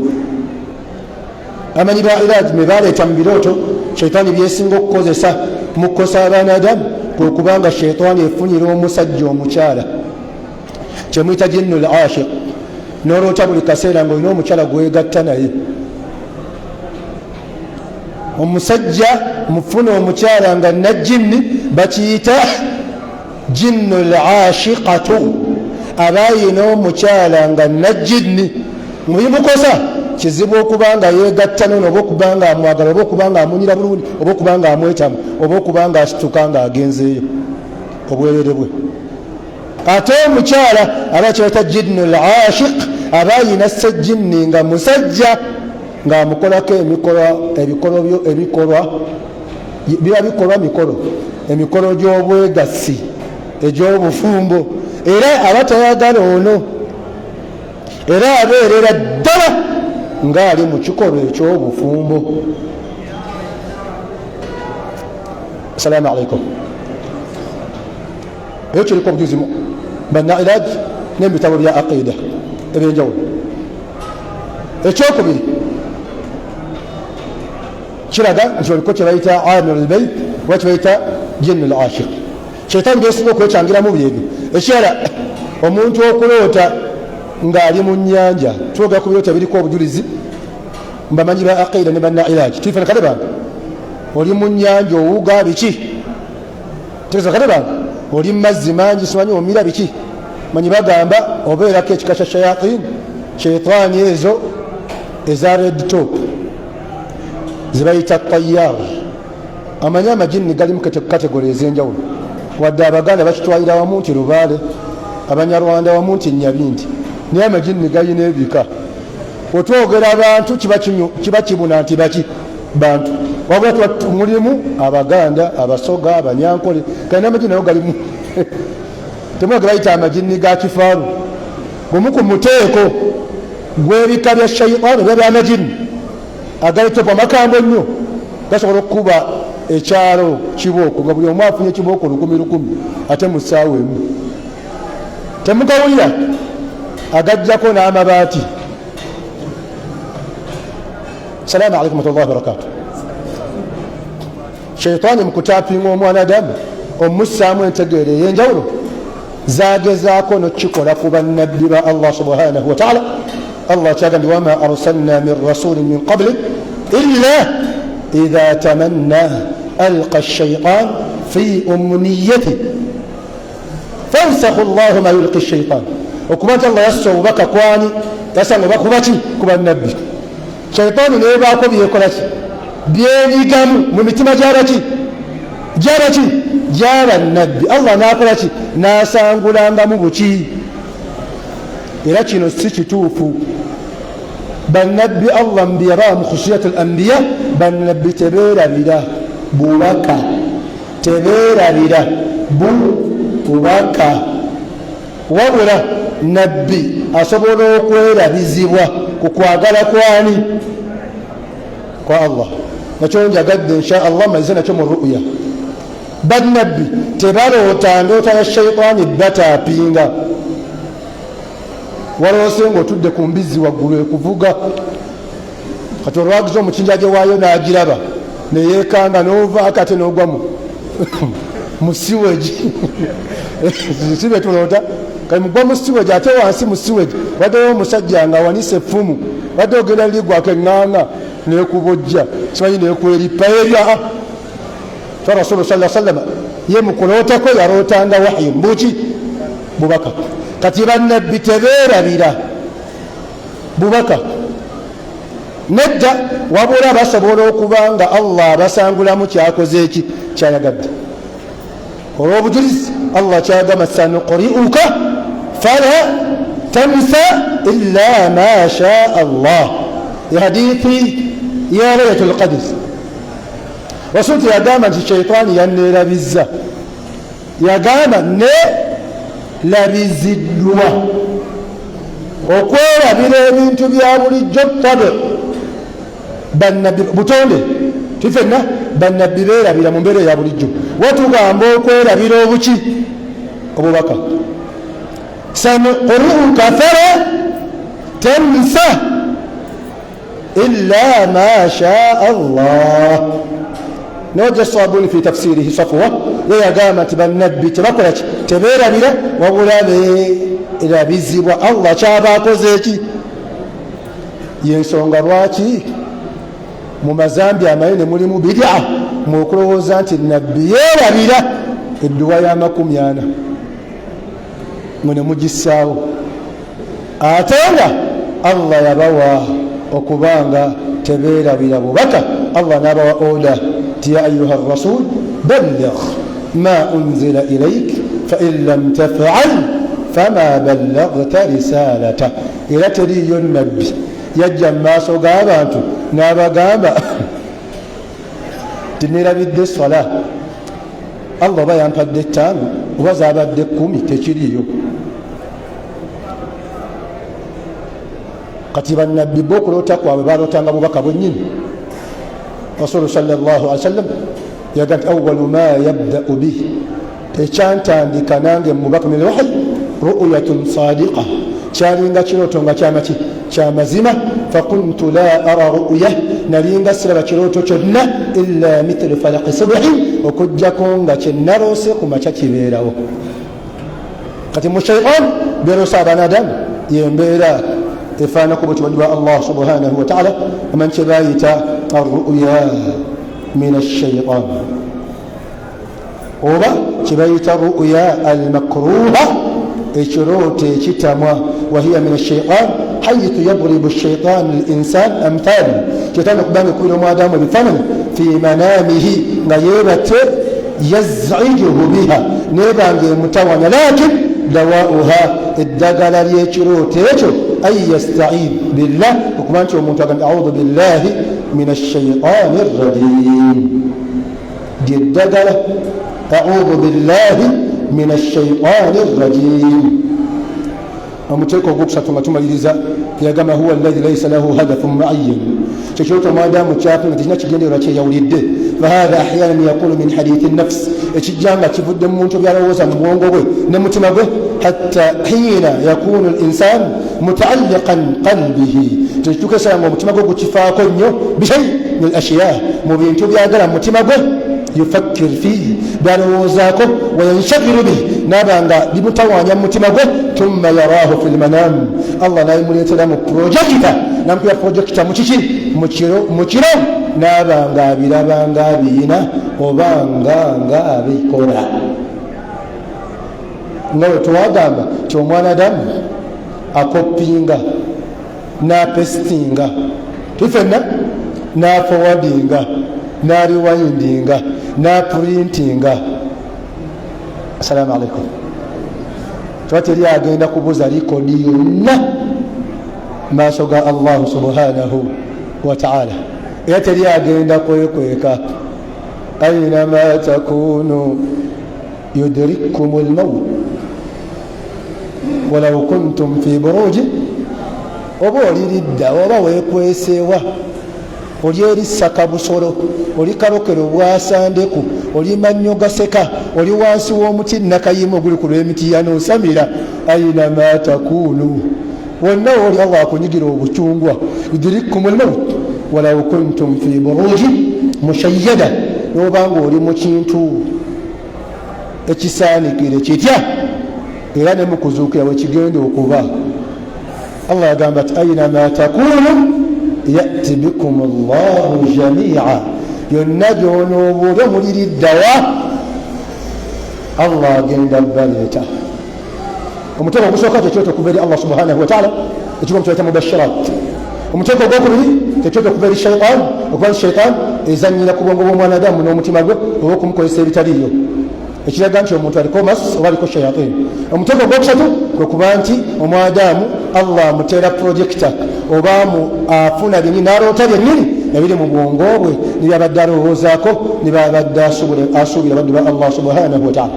A: amanyi ba iraj me baleeta mu birooto shaitaani byesinga okukozesa mu kukosa abanadamu kwekubanga shaitaani efunyira omusajja omukyala kyemuyita jinnul ashiq, noloota buli kaseera ngaolina omukyala gwegatta naye. omusajja mufuna omukyala nga najjinni bakiyita jinnul ashiqatu, abayina omukyala nga najjinni muyimukosa kizibu okubanga yegatta nono, oba okubanga amwagala, oba okubanga amunyira bulungi, oba okubanga amwetamu, oba okubanga asituka nga agenzeeyo obwerere bwe. ate omukyala aba kyeta jinnul ashiq, abayina sejjinni nga musajja ng'amukolako ebikolwa biba bikolwa emikolo gy'obwegassi egy'obufumbo, era aba tayagala ono, era abeerera ddala ng'ali mu kikolwa eky'obufumbo. assalamu alaikum. ekyo kiriko obujuzi bannailaj n'ebitabo bya aqida ebyenjawulo. ekyokubiri kiraga nti oliko kye bayita amir albayt oba kye bayita jinnul ashiq. sheitaani byesinga okwekangiramu byebyo. ekirala omuntu okuloota ng'ali mu nnyanja, twoga ku biroota biriko obujulizi mbamanyi ba aqida ne bannailaj. tuyifana kale bange oli mu nnyanja owuga biki, tegeza kale bange oli mu mazzi mangi simanyi omira biki, manyi bagamba obeerako ekika kya shayatin, sheitaani ezo eza red top zibayita tayar. amanyi amajinni gali mu kategori ez'enjawulo, wadde abaganda bakitwalira wamu nti lubaale, abanyarwanda wamu nti nyabindi, naye amajinni galina ebika. otwogera abantu kiba kibuna nti baki bantu, wabula mulimu abaganda, abasoga, abanyankole, kalina amajinni nayo galimu. temwaga bayita amajinni ga kifaaru. bwemuku muteeko gw'ebika bya shaitaani oba by'amajinni agalitopa amakambwe ennyo, gasobola okukuba ekyalo kibooko nga buli omu afunye ekibooko 1,000 ate mu ssaawa emu. temugawulira agajjako n'amabaati. salaamu alaikum warahmatullahi wabarakatuh. shaitaani mu kutaapinga omwanadamu omussaamu entegeero ey'enjawulo zagezaako n'okikola ku bannabbi ba Allah subhanahu wa ta'ala. Allah kyagambye wama arsalna min rasulin min qablik illa idha tamanna alqa ash-shaytan fi umniyati fansakhu Allahu ma yulqi ash-shaytan. okuba nti Allah yassa obubaka kwani, yasanga obubaka kubaki ku bannabbi. shaitaani neebaako byekola ki, byenyigamu mu mitima gy'abaki gy'abannabbi. Allah n'akola ki, n'asangulangamu buki. era kino si kituufu. bannabbi Allah mbiyabaamu khusiyat al-anbiya, bannabbi tebeerabira bubaka, tebeerabira bubaka, wabula nabbi asobola okwerabizibwa ku kwagala kwani kwa Allah nakyo njagadde insha Allah maze nakyo mu ru'ya bannabbi tebaloota ndoota ya shaitaani batapinga waloose ng'otudde ku mbizzi waggulu ekuvuga kati olwagiza omukinjage waayo n'agiraba neyeekanga n'ova kate n'ogwa mu siweji sibe tuloota kati mugwa mu siweji ate wansi mu siweji waddeyo omusajja nga awanise effumu wadde ogenda ligwako eŋŋaŋa nekubojja simanyi nekweripa erya so rasulu sa sallama ye mukulootako yalootanga wahyu mbuki bubaka kati bannabbi tebeerabira bubaka nedda wabula basobola okuba nga Allah basangulamu kyakoze eki kyayagadde olw'obujulizi Allah kyagamba sanuqri'uka fala tansa illa ma sha Allah hadithi ya laylatul qadr rasul yagamba nti shaitaani yanneerabizza yagamba ne labiziddwa okwerabira ebintu bya bulijjo tabe bannabbi butonde tifenna bannabbi beerabira mu mbeera ya bulijjo watugamba okwerabira obuki obubaka sanuqri'uka fala tansa illa ma sha Allah noja sabuni fi tafsirihi safwa yagamba nti bannabbi tebakola ki tebeerabira wabula beerabizibwa Allah kyabakoze eki yensonga lwaki mu mazambi amanene mulimu bid'a mukulowooza nti nabbi yeerabira edduwa ya40 mwene mugissaawo ate nga Allah yabawa okubanga tebeerabira bubaka Allah n'abawa oda ti ya ayuha rasul balligh ma unzila ilayk fa in lam taf'al fama ballaghta risalata era teriyo nabbi yajja mu maaso g'abantu n'abagamba tinerabidde swala Allah oba yampadde 5 oba zabadde 10 tekiriyo kati bannabbi b'okuloota kwabwe balootanga bubaka bwennyini rasulu sallallahu alaihi wasallam yagati awwalu ma yabda'u bihi ekyantandika nange mubaka min alwahyi ru'yatun sadiqa kyalinga kirooto nga kyamaki kyamazima fakuntu la ara ru'ya nalinga siraba kirooto kyonna illa mithlu falaqi subhi okujjako nga kyenaloose ku makya kibeerawo kati mu shaitan beroosa abanadamu yembeera efaana ku buti bwa Allah subhanahu wa ta'ala aman kyebayita arru'ya min ash-shaytan oba kyebayita ru'ya al-makruha ekirooto ekitamwa wahiya min ash-shaytan haythu yadribu ash-shaytan al-insan amthal kitana kubanga kuno mwadamu bifanana fi manamihi nga yebate yaz'ijuhu biha nebange mutawanya lakin dawa'uha eddagala ly'ekirooto ekyo ay yasta'id billah okuba nti omuntu agamba a'udhu billahi min ash-shaytani ar-rajim dyeddagala a'udhu billahi min ash-shaytani ar-rajim omuteeko ogwokusatu nga tumaliriza yagamba huwa alladhi laysa lahu hadafun mu'ayyan kyekirooto mwadamu kyafe nga tekirina kigendererwa kyeyawulidde fahadha ahyanan yakunu min hadithi nafs ekijjanga kivudde mu muntu byalowooza mu bwongo bwe ne mutima gwe hatta hina yakunu al-insan mutaalliqan qalbihi tekituuka nga omutima gwe gukifaako nnyo bishay min al-ashya mu bintu byagala mu mutima gwe yufakkir fihi byalowoozaako wayanshagiru bihi nabanga bimutawanya mu mutima gwe thumma yarahu fi lmanam Allah nayimuleetera mu projekita nampira projekita mukiki mu kiro nabanga abirabanga abiyina obanga abikola nga we twagamba ti omwanadamu akopinga napestinga tifenna nafowadinga nariwindinga naprintinga assalamu alaikum twateri agenda kubuza likodi yonna maaso ga Allah subhanahu wa ta'ala era teri agenda kwekweka aynama takunu yudrikkum al-maut walau kuntum fi buruj oba oliridda oba wekweseewa oli eri Sakabusolo, oli Kalokero bwasandeku, oli Mannyo Gaseka, oli wansi w'omuti Nakayimu oguli ku lw'emiti yanoosamira ayina ma takunu wonna oli Allah akunyigira obucungwa yudrikkumul mawt walaw kuntum fi burujin mushayyada n'obanga oli mu kintu ekisaanikire kitya era ne mukuzuukira bwe kigenda okuba. Allah agamba ati ayina ma takunu yati bikum Allahu jami'a, yonna gy'onoobuude muliriddawa Allah agenda baleeta. Omutego ogusooka tekyoto okuva eri Allah subhanahu wa ta'ala ekigo tuyita mubashirat. Omutego ogwokubiri tekyoto okuva eri shaitan okuba shaitan ezanyira ku bwongo bw'omwanadamu n'omutima gwe oba okumukozesa ebitaliyo ekiraga nti omuntu aliko mas oba aliko shayatin. Omutego ogwokusatu kwe kuba nti omwadamu Allah amuteera projekita oba afuna byennyini n'aloota byennyini nabiri mu bwongo bwe nibyabadde alowoozaako nibyabadde asuubira baddu ba Allah subhanahu wa ta'ala.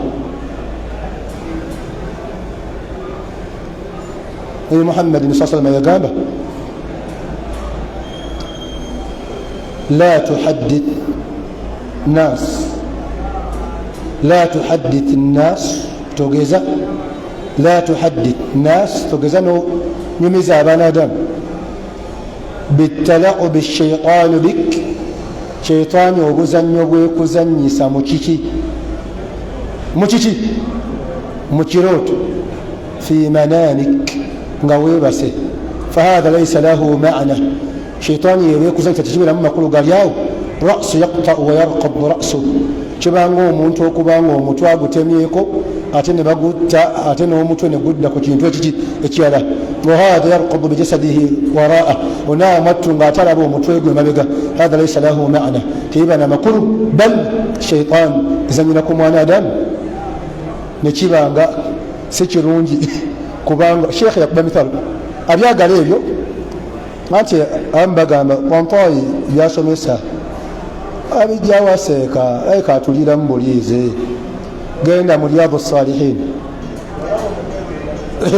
A: Nabi Muhammadin sallallahu alayhi wa sallam yagamba la tuhaddith nas لا تحدث الناس توجزا لا تحدث الناس توجزا نمزا بنادم بالتلاعب الشيطان بك شيطان يوغزن يوغزن يساموكيكي موكيكي موكيروت في منامك غويبسه فهذا ليس له معنى. شيطان يوغزن تتجيب لما كل قال ياو رأس يقطع ويرقب رأسه kibanga omuntu okubanga omutwe agutemyeko ate ne bagutta ate n'omutwe ne gudda ku kintu ekirala. wahadha yarqubu bijasadihi waraa onaamattu ng'atalaba omutwe gwe mabega. hadha laysa lahu maana teiba na makulu bal shaitan ezanyira ku mwanadamu nekibanga si kirungi kubanga sheekh yakuba mithalo abyagala ebyo anti ambagamba Pontoyi byasomesa abijawaseeka katulira mu buliize genda mu Riyadu Salihin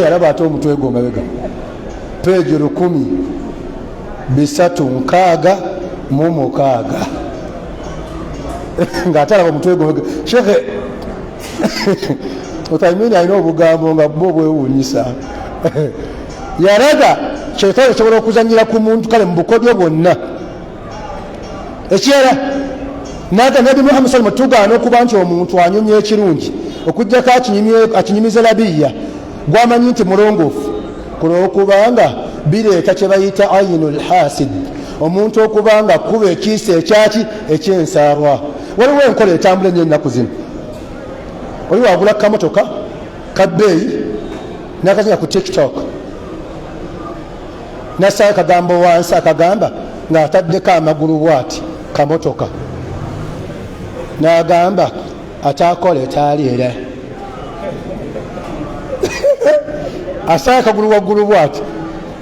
A: alaba ate omutwe gwo mabega peegi 1366 ng'atalaba omutwe gwo mabega. Shekhe Uthaymeen alina obugambo nga bo bwewuunyisa yalaga shayitaani asobola okuzanyira ku muntu kale mu bukodyo bwonna ekirala naga Nabi Muhammad sallallahu alaihi wasallam tugaana okuba nti omuntu anyumye ekirungi okujjako akinyumiza labiya gwamanyi nti mulongoofu kulwokubanga bireeta kye bayita ayinul hasid omuntu okubanga kuba ekiisa ekyaki ekyensaarwa. waliwo enkola etambula ennyo ennaku zino oli wagula kamotoka kabbeeyi nakazina ku TikTok nasaa kagambo wansi akagamba ng'ataddeko amagulu bwati kamotoka n'agamba atakola etaliera asaa kagulu waggulu bwati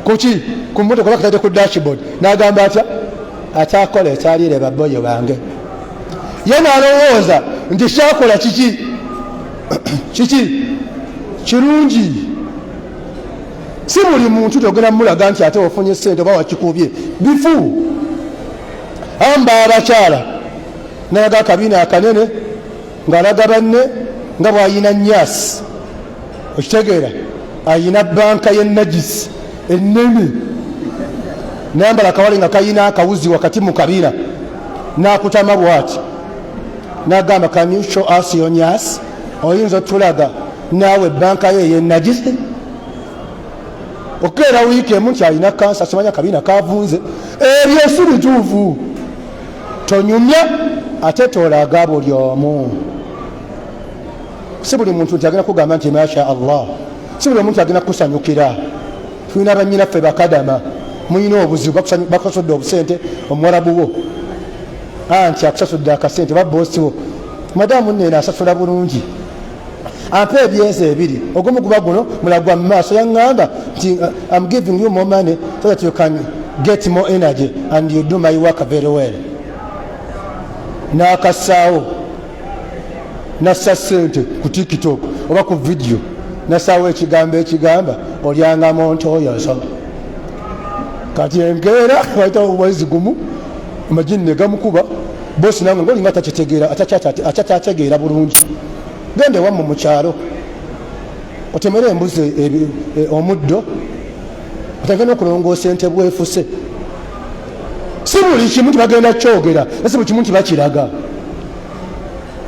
A: kuki ku motoka bakatadde ku dashboard n'agamba atya atakola etaliera baboyo bange. ye n'alowooza nti kyakola kiki kirungi. si buli muntu togenda mulaga nti ate ofunye ssente oba wakikubye bifu. amba abakyala naga akabiina akanene ng'alaga banne nga bw'ayina nyaasi okitegeera ayina banka y'ennajisi ennene nayambala akawale nga kayina akawuzi wakati mu kabiina n'akutama bw'ati n'agamba can you show us your nyaasi oyinza otulaga naawe banka ye y'ennajisi. okeera wiiki emu nti alina kansa simanya akabiina kavunze ebyo si bituufu. tonyumya ate tolaga buli omu. si buli muntu nti agenda kugamba nti masha Allah, si buli muntu agenda kusanyukira. tulina bannyinaffe bakadama muyina obuzibu bakusasudde obusente omuwarabu wo anti akusasudde akasente baboosi wo madamu nneena asasula bulungi ampa ebyezi ebiri ogumu guba guno mulagwa mu maaso yaŋŋamba nti I'm giving you more money so that you can get more energy and you do my work very well. N'akassaawo nassa ssente ku TikTok oba ku video nassaawo ekigambo ekigamba olyanga montoyoso kati enkeera bayita obwezi gumu amajini gamukuba bosi nange ngolinga atakitegera atatategeera bulungi gende wammu mu kyalo otemere embuzi omuddo otagenda okulongoosa ente bwefuse si buli kimu nti bagenda kyogera ese buli kimu nti bakiraga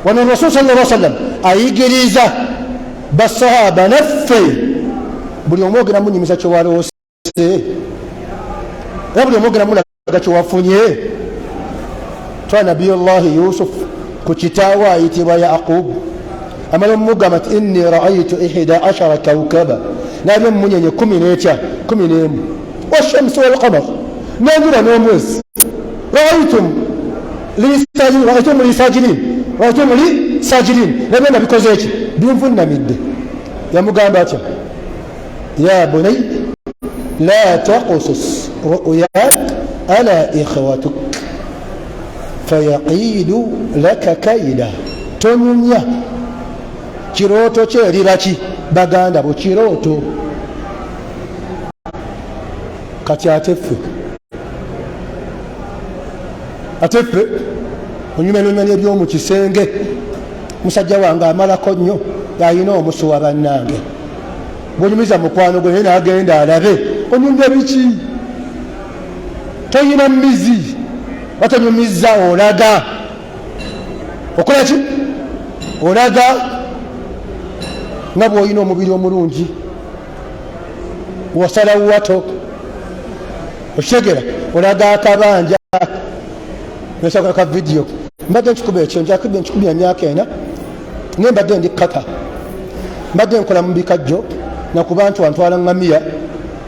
A: wano rasul sallallahu alaihi wasallam ayigiriza basahaba naffe buli omwogera munyumiza kyewaloose era buli omwogera mulaga kyewafunye twa nabiyullahi yusuf ku kitaawe ayitibwa yaqub amala omugamba nti inni raaitu 11 kaukaba nabyo munyenye 11 washamsi walqamar nenjura n'omwezi raaitum li sajidin nabyo nga bikoze eki binvunamidde yamugamba atya ya bunay la taqsus ru'yak ala ikhwatuk fayaqidu laka kaida tonyumya kirooto kyeribaki baganda bo kirooto kati ateffe onyumenyumenya ebyomu kisenge musajja wange amalako nnyo yalina omusuwa bannange bwonyumiza mukwano gwe naye nagenda alabe onyumya biki toyina mizi batonyumiza olaga okola ki olaga nga bwolina omubiri omulungi wasalawo wato okitegera olaga akabanja nesaka ka video mbadde nkikuba ekyo njakubye nkikubya emyaka ena naye mbadde ndi kata mbadde nkola mu bikajjo nakuba nti wantwala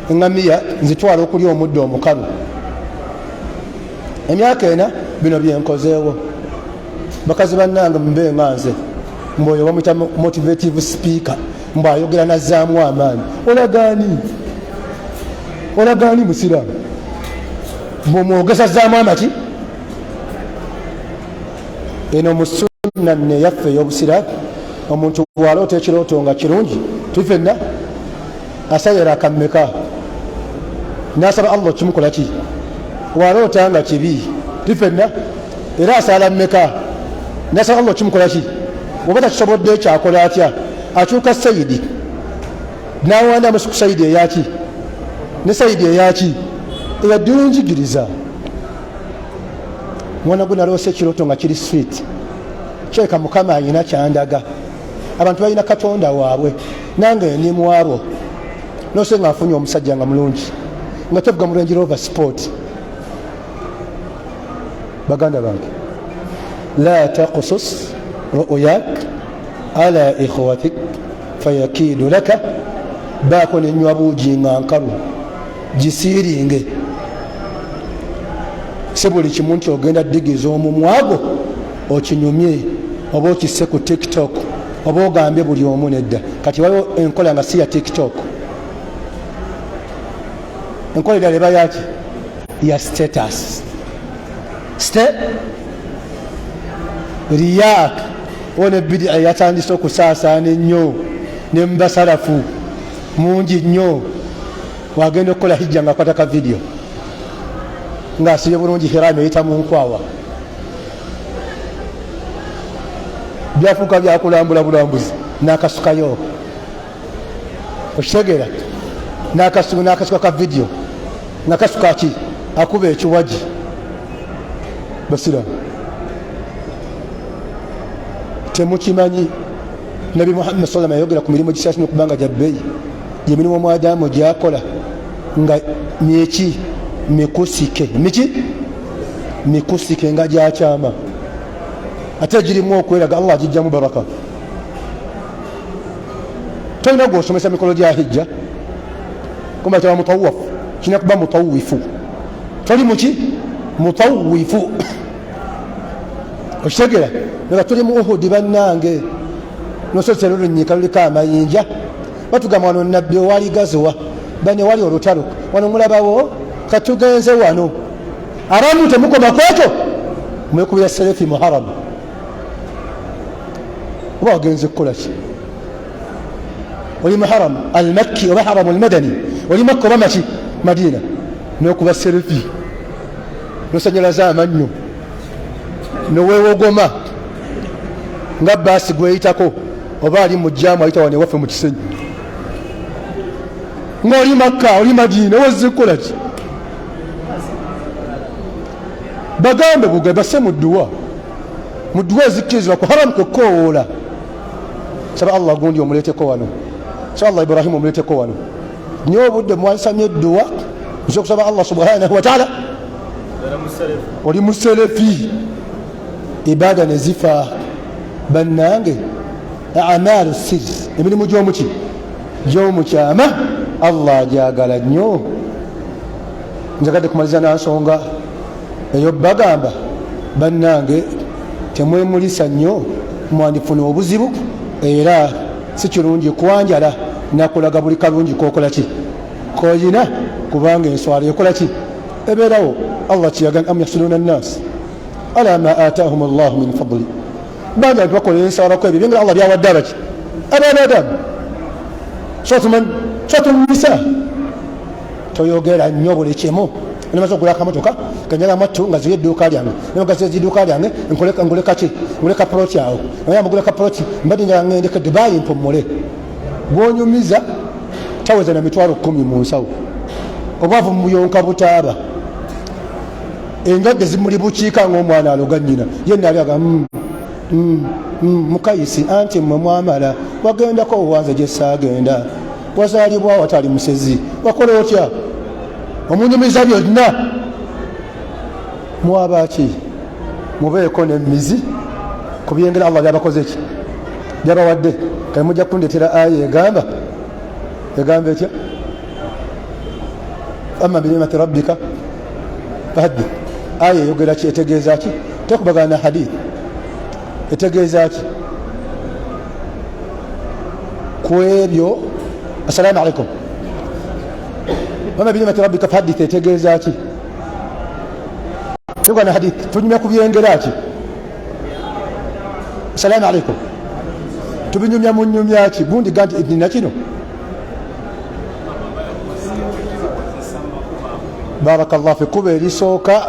A: eŋŋamiya nzitwala okuli omuddo omukalu emyaka ena bino byenkozeewo bakazi bannange mube nga nze mbwoyo bamuyita motivative speaker mbwayogera nazzaamu amaanyi olagaani musiraamu bwomwogesa zzaamu amaki eno mu sunna nne yaffe ey'obusiraamu omuntu bwaloota ekirooto nga kirungi tufenna asayira akammeka nasaba allah kimukola ki waloota nga kibi tufenna era asala mmeka nasaba allah kimukola ki oba takisobodde ekyakola atya akyuka sayidi nawanda musuku sayidi eyaki ne sayidi eyaki eyaddula enjigiriza mwana gwe naloose ekirooto nga kiri sweet kyeka mukama ayina kyandaga abantu balina katonda waabwe nange ndi mwabo nose nga afunye omusajja nga mulungi nga tevuga mu Range Rover Sport baganda bange la taqsus ru'yak ala ikhwatik fayakidu laka baako nenywa buugi nga nkalu gisiiringe si buli kimu nti ogenda digiza omumwago okinyumye oba okisse ku TikTok oba ogambye buli omu nedda kati waliwo enkola nga si ya TikTok enkola edala eba yaki ya status riyak one bidia yatandise okusaasaana ennyo nembasalafu mungi nnyo wagenda okukola hijja nga akwata ka video ng'asibye bulungi hiramu eyita mu nkwawa byafuuka byakulambula bulambuzi n'akasukayo okitegera n'akasuka ka video n'akasuka ki akuba ekiwaji basiramu temukimanyi nabi Muhammad sallallahu yayogera ku mirimu gisasi n'okubanga gya bbeeyi gyemirimu omwadamu gyakola nga myeki mikusike nga gyakyama ate girimu okweraga Allah agijjamu baraka tolina gwosomesa mikolo gya hijja kumba taba mutawafu kina kuba mutawifu toli muki mutawifu okitegera nga tuli mu Uhudi bannange nososera olunyika luliko amayinja batugamba wano nabbi owali gazuwa bane wali olutalo wano mulabawo katugenze wano abamu temukoma kwekyo mwekubira selefi muharam oba wagenze kukola ki oli muharam almakki oba haram almadani oli makka oba maki madina nokuba selefi nosanyalaza amannyo noweewogoma nga baasi gweyitako oba ali mu jjaamu ayita wane waffe mu kisenyi ng'oli Makka oli Madina wazze kukola ki bagambe bugambe basse mu dduwa ezikkirizibwa ku haramu kwekoowoola saba Allah gundi omuleeteko wano saba Allah Ibrahimu omuleeteko wano niyo obudde mwasamye edduwa nsobola kusaba Allah subhanahu wa ta'ala oli muselefi ibada ne zifa bannange amalu sir emirimu gy'omuki gy'omukyama Allah agyagala nnyo njagadde kumaliza na nsonga eyo bagamba bannange temwemulisa nnyo mwandifuna obuzibu era si kirungi kwanjala nakulaga buli kalungi kokola ki koyina kubanga enswala ekola ki ebeerawo Allah kiyagan am yahsuluna nnas ala ma ataahum Allah min fadli banga bakola enswala ko ebyo binga Allah byawadde abaki abaana adamu sotuman nisa toyogera nnyo buli kimu nemaze okugula akamotoka kanyaga matu nga ziye edduuka lyange nemagaze edduuka lyange nguleka ploti awo naye muguleka ploti mbadde njala ngendeka Dubai mpomole gwonyumiza taweza na mitwalo 10 mu nsawo obwavu muyonka butaaba engadde zimuli bukiika ng'omwana aloga nnyina ye nalyaga mukayisi anti mmwe mwamala wagendako owanze gye saagenda wazaalibwa watali musezi wakola otya omunyumiza byonna mwabaki mubeeko n'emizi ku byengera Allah byabakoze ki byabawadde kale mujja kundetera aya egamba etya amma binicmati rabbika fahaddith aya eyogera ki etegeeza ki tekubagana na hadith etegeeza ki ku ebyo assalamu alaikum amma binicmati rabbika fahaddith etegeeza ki tugana hadith tunyumya kubyengera ki assalamu alaikum tubinyumya mu nnyumya ki gundi ganti edina kino barakallahu fi kuba erisooka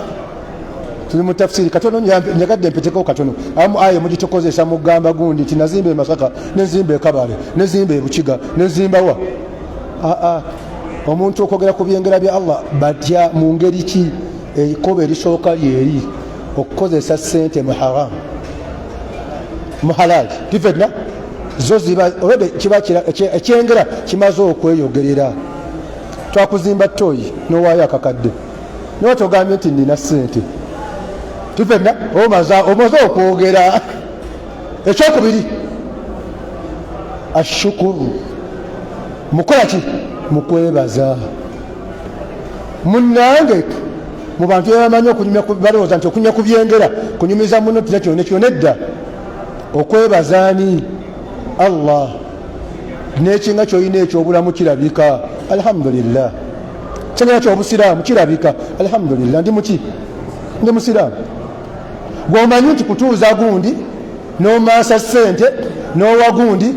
A: tuli mu tafsiri katono nyagadde mpeteko katono amu aya mugitukozesa mugamba gundi nti nazimba Masaka nezimba Kabale nezimba Bukiga nezimba wa omuntu okwogera ku byengera bya Allah batya mu ngeri ki kuba erisooka lyeri okukozesa ssente mu haram mu halal tifedna zo ziba olwedde kiba ekyengera kimaze okweyogerera twakuzimba toyi nowaayo akakadde naye togambye nti nina ssente tifedna omaze okwogera ekyokubiri ashukuru mukola ki mukwebaza munnange mu bantu bamanyi okunyumya balowooza nti okunyumya ku byengera kunyumiza muno tina kino nekyo nedda okwebazaani Allah n'ekinga kyolina ekyobulamu kirabika alhamdulillah kyengera kyobusiraamu kirabika alhamdulillah ndi musiraamu gwomanyi nti kutuuza gundi n'omaasa ssente n'owa gundi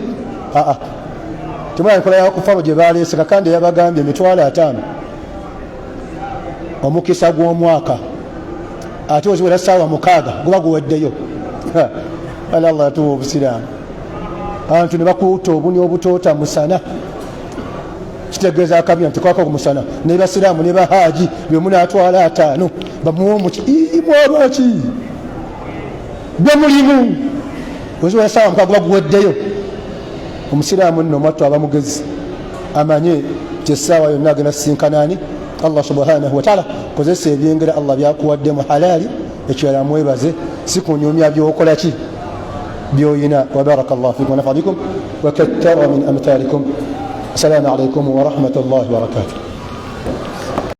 A: temulaba enkola yakufalo gye baleese kakande yabagambye $5,000 omukisa gw'omwaka ate oziwera ssaawa 6 guba guweddeyo Allah yatuwa obusiraamu abantu ne bakuuta obuni obutoota musana kitegeeza akabina nti kwako musana ne basiraamu ne bahaaji bwe munaatwala 5 bamuwa mwabaki bwe mulimu oziwera ssaawa 6 guba guweddeyo omusiraamu nno mwattu abamugezi amanye kyessaawa yonna agenda sisinkanani Allah subhanahu wa ta'ala kozesa ebyengera Allah byakuwadde mu halali ekirala mwebaze si kunyumya byokola ki byoyina wa barakallahu fikum wa nafa bikum wa kattara min amthalikum assalamu alaikum wa rahmatullahi wa barakatuh